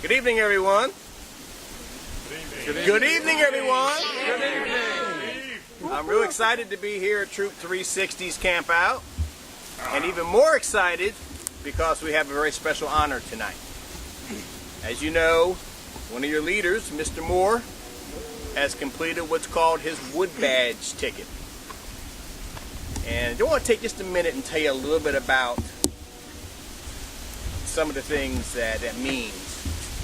Good evening, everyone. Good evening, everyone. Good evening. I'm real excited to be here at Troop 360's Camp Out, and even more excited because we have a very special honor tonight. As you know, one of your leaders, Mr. Moore, has completed what's called his woodbadge ticket. And I want to take just a minute and tell you a little bit about some of the things that means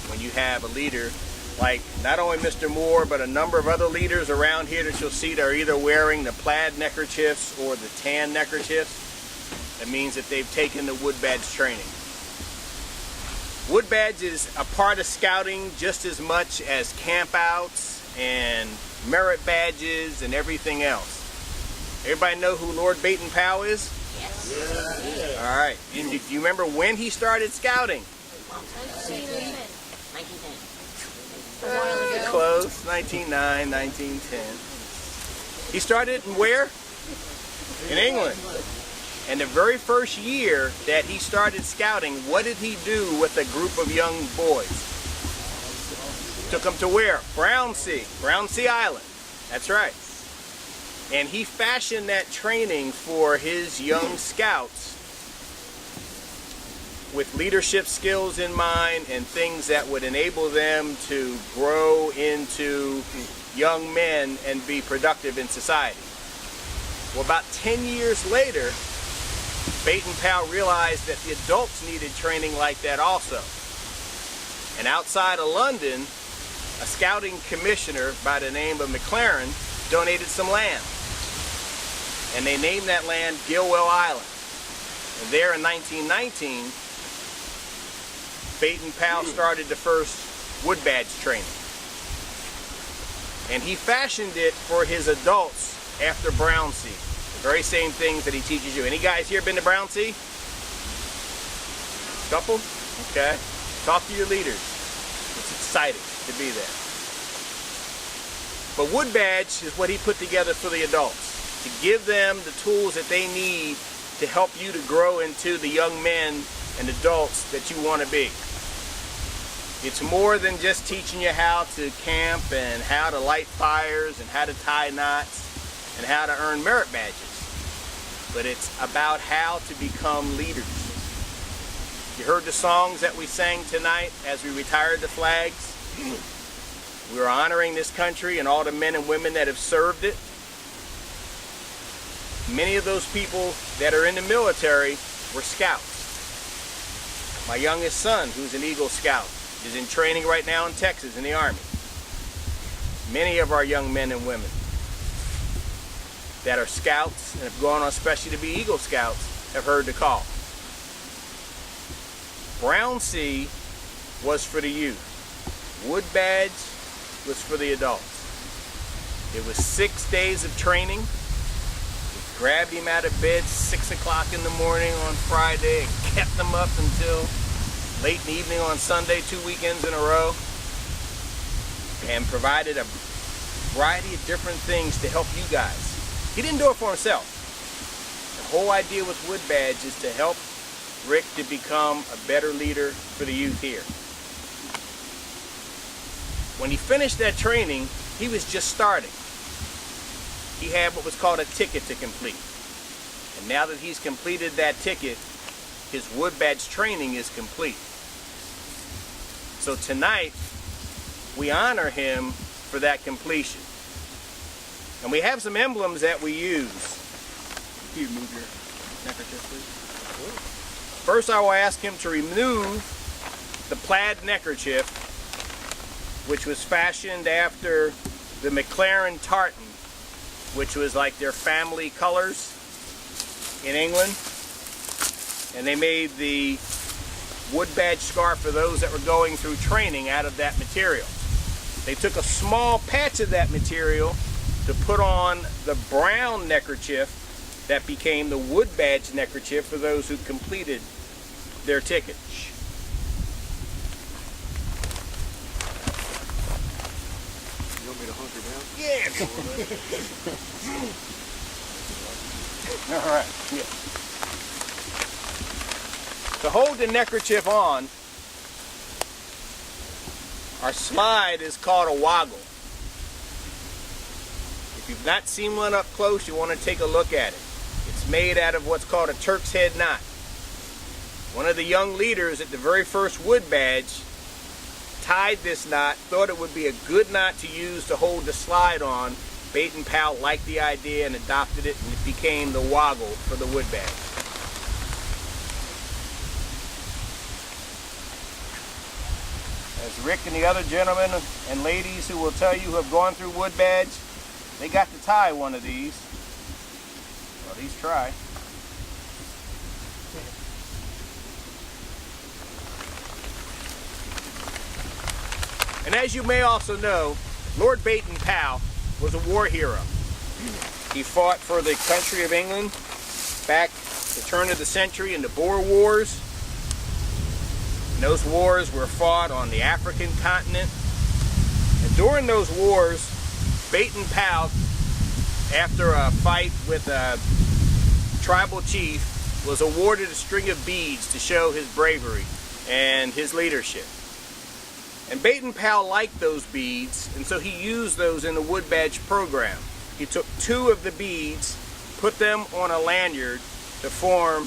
when you have a leader like not only Mr. Moore, but a number of other leaders around here that you'll see that are either wearing the plaid neckerchiefs or the tan neckerchiefs. That means that they've taken the woodbadge training. Woodbadge is a part of scouting just as much as campouts and merit badges and everything else. Everybody know who Lord Baton Powell is? Yes. Yeah. All right. Do you remember when he started scouting? 1910. Close. 1909, 1910. He started in where? In England. And the very first year that he started scouting, what did he do with a group of young boys? Took them to where? Brownsea Island. That's right. And he fashioned that training for his young scouts with leadership skills in mind and things that would enable them to grow into young men and be productive in society. Well, about 10 years later, Baton Powell realized that the adults needed training like that also. And outside of London, a scouting commissioner by the name of McLaren donated some land. And they named that land Gilwell Island. And there in 1919, Baton Powell started the first woodbadge training. And he fashioned it for his adults after Brownsea. The very same things that he teaches you. Any guys here been to Brownsea? Couple? Okay. Talk to your leaders. It's exciting to be there. But woodbadge is what he put together for the adults, to give them the tools that they need to help you to grow into the young men and adults that you want to be. It's more than just teaching you how to camp and how to light fires and how to tie knots and how to earn merit badges. But it's about how to become leaders. You heard the songs that we sang tonight as we retired the flags. We're honoring this country and all the men and women that have served it. Many of those people that are in the military were scouts. My youngest son, who's an Eagle Scout, is in training right now in Texas in the Army. Many of our young men and women that are scouts and have gone on especially to be Eagle Scouts have heard the call. Brownsea was for the youth. Woodbadge was for the adults. It was 6 days of training. We grabbed him out of bed 6 o'clock in the morning on Friday and kept him up until late in the evening on Sunday, 2 weekends in a row, and provided a variety of different things to help you guys. He didn't do it for himself. The whole idea with woodbadge is to help Rick to become a better leader for the youth here. When he finished that training, he was just starting. He had what was called a ticket to complete. And now that he's completed that ticket, his woodbadge training is complete. So tonight, we honor him for that completion. And we have some emblems that we use. Can you move your neckerchief, please? First, I will ask him to remove the plaid neckerchief, which was fashioned after the McLaren tartan, which was like their family colors in England. And they made the woodbadge scarf for those that were going through training out of that material. They took a small patch of that material to put on the brown neckerchief that became the woodbadge neckerchief for those who completed their ticket. You want me to hunker down? Yeah. All right. Yeah. To hold the neckerchief on, Our slide is called a woggle. If you've not seen one up close, you want to take a look at it. It's made out of what's called a Turk's head knot. One of the young leaders at the very first woodbadge tied this knot, thought it would be a good knot to use to hold the slide on. Bait and Pal liked the idea and adopted it, and it became the woggle for the woodbadge. As Rick and the other gentlemen and ladies who will tell you who have gone through woodbadge, they got to tie one of these. Well, at least try. And as you may also know, Lord Bait and Pal was a war hero. He fought for the country of England back at the turn of the century in the Boer Wars. And those wars were fought on the African continent. And during those wars, Bait and Pal, after a fight with a tribal chief, was awarded a string of beads to show his bravery and his leadership. And Bait and Pal liked those beads, and so he used those in the woodbadge program. He took 2 of the beads, put them on a lanyard to form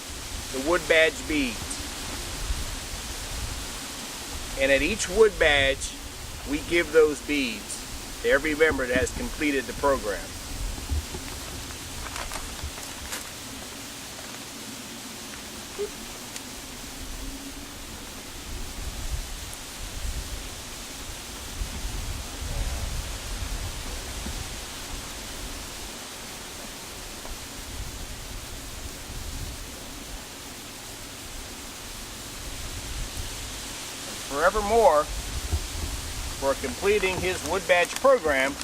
the woodbadge beads. And at each woodbadge, we give those beads to every member that has completed the program. Forevermore, for completing his woodbadge program,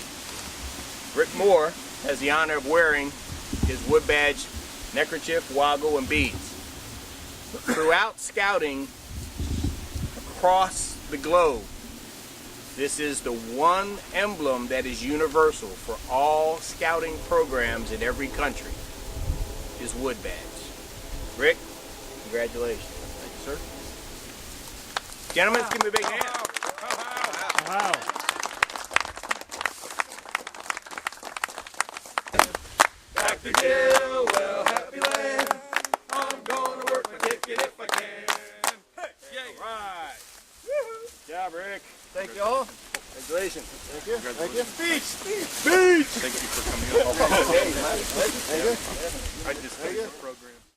Rick Moore has the honor of wearing his woodbadge neckerchief, woggle, and beads. Throughout scouting across the globe, this is the one emblem that is universal for all scouting programs in every country, is woodbadge. Rick, congratulations. Thank you, sir. Gentlemen, give me a big hand. Wow. Back to Gilwell, happy land. I'm gonna work my ticket if I can. All right. Good job, Rick. Thank you all. Congratulations. Thank you. Thank you. Speech. Thank you for coming up. Hey, Thank you. I just finished the program.